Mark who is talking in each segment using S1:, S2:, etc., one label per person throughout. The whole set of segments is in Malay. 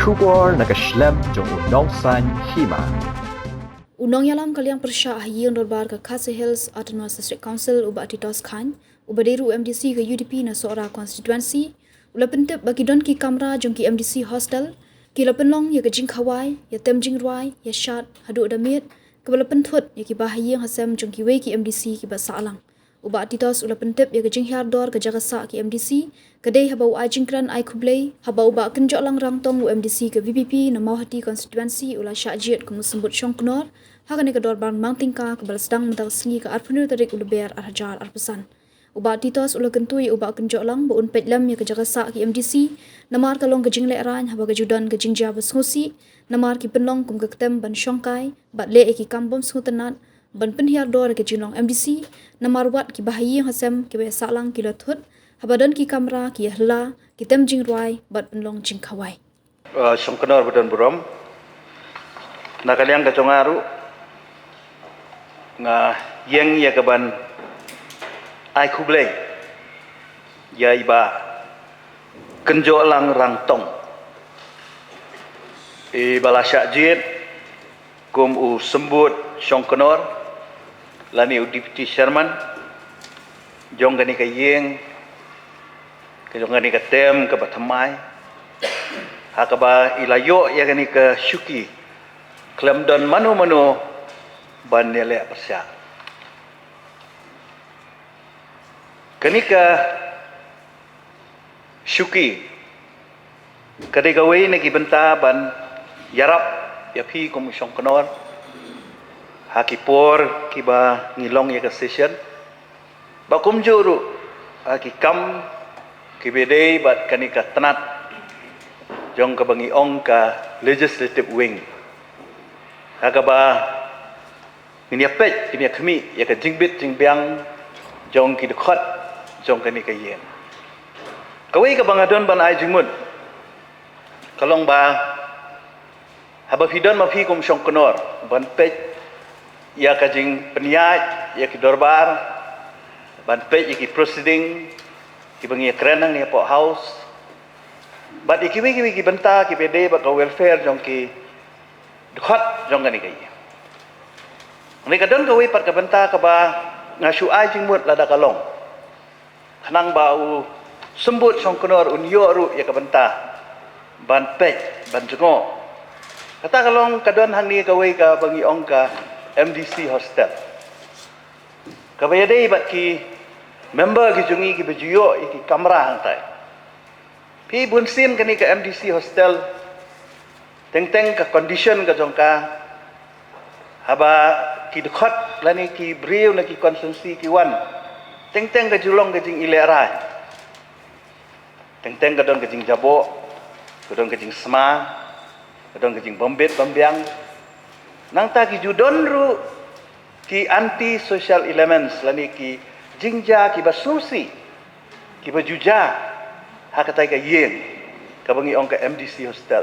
S1: Kubor nakaslem jong unong san hima.
S2: Unong yalam kaliang persya ahiyang dorbar ke Khasi Hills Autonomous District Council uba Titos Khan, uba deru MDC ke UDP na seorang konstituensi, ula pentep bagi don ki kamera jong ki MDC hostel, ki la penlong ya ke jing khawai, ya tem jing ruai, ya syat, hadu damit, ke bala penthut ya ki bahayang hasem jong ki wei ki MDC ki basalang. Uba Titos ula pentep ya ke jing hiardor ke jagasa ki MDC, kedai habau ajing kran ai kublai, habau ba kenjok lang rangtong MDC ke VPP na mau hati konstituensi ula syajiat ke musembut syong knor, hakan ke dor bang mangtingka ke bal sedang mental sengi ke arpunur tarik ulu ber arhajar arpesan. Uba Titos ula kentui uba kenjok lang ba un petlam ya ke jagasa ki MDC, namar kalong ke jing leran haba ke judan ke jing jabas ngosi, namar ki penlong kum ke ketem ban syongkai, bat le ki kambom sengutenat, ban penhiar dor ke jinglong MDC, namar wat ki bahayi hasem ki be salang ki lathut, habadan ki kamera ki yahla, ki tem jing ruai, bat penlong jing khawai.
S3: Songkenor badan burom, nakaliang kacongaru, nga yeng ya kaban ai kublai, ya iba kenjo lang rangtong, balasyak jid, kum u sembut songkenor, lani u deputy chairman, jong gani ka yeng, jong gani ka tem ka batamai, hakaba ilayo ya gani ka syuki, klem don manu ban nilai persya. Kani ka syuki, kadai gawai nagi benta ban yarap ya pi komisyon kenor, hakipor kiba ngilong ya ka session, bakum juru hakikam kibedei bat kani ka tenat, jong ka bangi ong ka legislative wing, hakaba ini apet, ini kami, ya ke jingbit, jingbiang, jong ki dekat, jong kani ka yen. Kawai ka bangadon ban ai jingmut, kalong ba, haba hidon mafi kum syong kenor, ban pet, ya ka jing peniat, ya ki dorbar, ban pet, ya ki proceeding, ki bangi kerenang ni pok house, bat iki benta, ki bede, bat ka welfare, jong ki dekat, jong kani ka yen. Mereka don kawai pat kabenta kaba ngasu ai jingmut lada kalong. Kanang bau sembut song kenor unyo ru ya kabenta. Ban pet, ban jengo. Kata kalong kadon hang ni kawai ka bangi ong ka MDC hostel. Kabaya dei bat ki member ki jungi ki bejuyo iki kamera hang tai. Pi bunsin kani ka MDC hostel. Teng ka condition ka jong ka haba ki dekat lani ki beriu na ki konsensi ki wan teng ka julong ke jing ilerai teng ka don ke jing jabo ke don ke jing sema ke don ke jing bombet bombiang nang ta ki judon ru ki anti social elements lani ki jingja ki basusi ki bajuja hakatai ka yeng ka bangi ong ka MDC hostel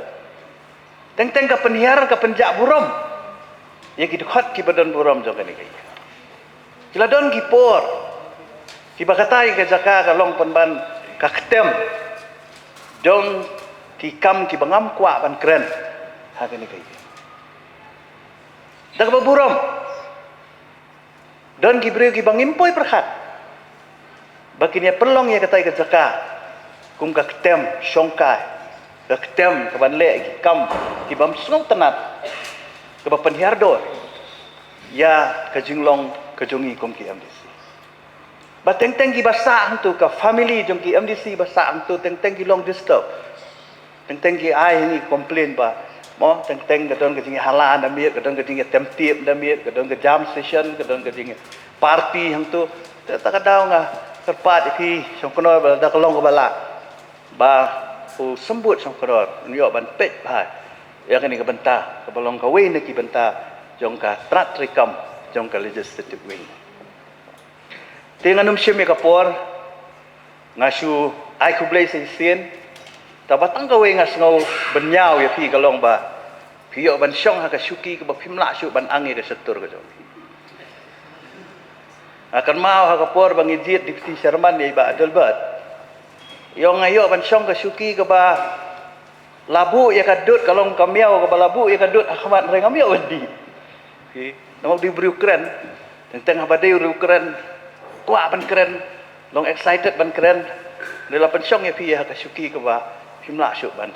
S3: teng ka penhiar ka penjak burom yang kita hot ki badan buram jong kani kai. Kila don ki por. Ki bakatai ka jaka ka long panban ka ketem. Jong ki kam ki bangam kwa ban kren. Ha kani kai. Dak ba buram. Don ki breu ki bangimpoi perhat. Bakinya pelong ya katai ka jaka. Kum ka ketem syongkai. Ka ketem ka ban le ki kam ki bam sung tenat. Keba penhiar dor ya kajinglong kajungi kum ki MDC ba teng ki basa hang tu ka family jong ki MDC basa hang tu teng ki long disturb teng ki ai ni complain ba mo teng kadon kajingi halan damit kadon kajingi temtip damit kadon ke jam session kadon kajingi party hang tu tak kadau nga terpat ki song kenor ba da kalong bala ba u sembut song kenor yo ban pet ba ya kani ka benta ka balong ka wei na ki benta jong ka trat rekam jong ka legislative wing tinganum syem ka por ngasu ai kublai sen tabatang ka wei ngas ngau benyau ya pi kalong ba piyo ban syong ha ka syuki ka ba phimla syu ban angi ka setur ka jong akan mau ha ka por bang ijit deputy chairman ya ba adalbat yo ngayo ban syong ka syuki ka ba labu ya kadut kalau kamiau ke labu ya kadut akhmat mereka kamiau di okey nama diberi keren tentang apa dia keren kuat ban keren long excited ban keren dalam pensyong ya pi ya kasuki ke ba himla syuk ban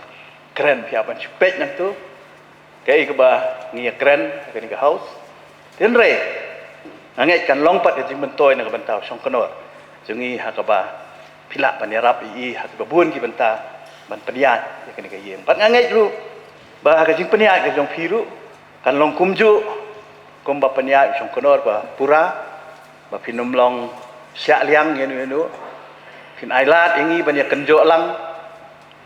S3: keren pi ban spek nang tu kai ke ba ni keren ke ni house den re angai kan long pat jing bentoy na ban tau syong kenor jungi ha ke ba pilak ban yarap i ha ke babun ki benta ban peniat ya kena kayeng pat ngangai dulu bah ka jing peniat ka jong piru kan long kumju kum ba peniat jong konor ba pura ba pinum long syak liang yenu pin ailat ingi ban ya kenjo lang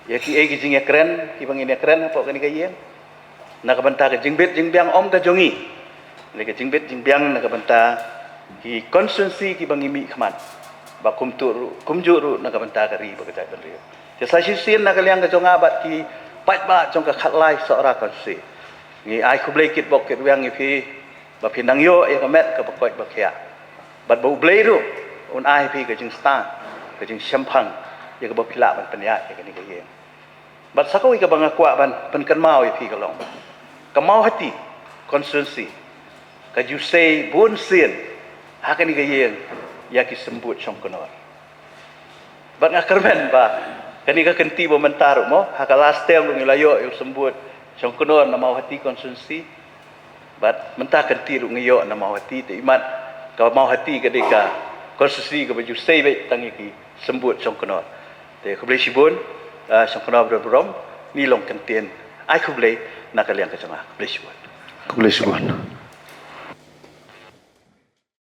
S3: ya ki e jing ya keren ki bang ini keren apa kena kayeng na ka benta ka jing bet jing biang om ka jongi le ka jing bet jing biang na ka benta ki konsensi ki bang imi khman ba kumju ru na ka benta ka ri ba ka jai ban ri saya sisin nak kalian ke jonga bat ki pat ba jong ka khat lai seorang konsi ni ai kublai kit bok kit wiang ipi ba pinang yo ya kamet ka bakoi ba khia bat bu blai ru un ai pi ka jing stan ka jing champang ya ka ba pila ban penya ya ka ni ka yen bat sakoi ka bang akwa ban pen kan mau ipi ka long ka mau hati konsensi ka ju sei bun sin ha ka ni ka yen ya ki sembut chong konor bat ngakermen ba kani ka kenti bo mentaruk mo haka last time lu ngilayo yu sembut chong kunor na mau hati konsensi bat mentah kenti ru ngiyo na mau hati te imat ka mau hati ka deka konsensi ka baju sei be tangi ki sembut chong kunor te khublei sibun chong kunor brom ni long kentien ai khublei na kalian ka changa khublei sibun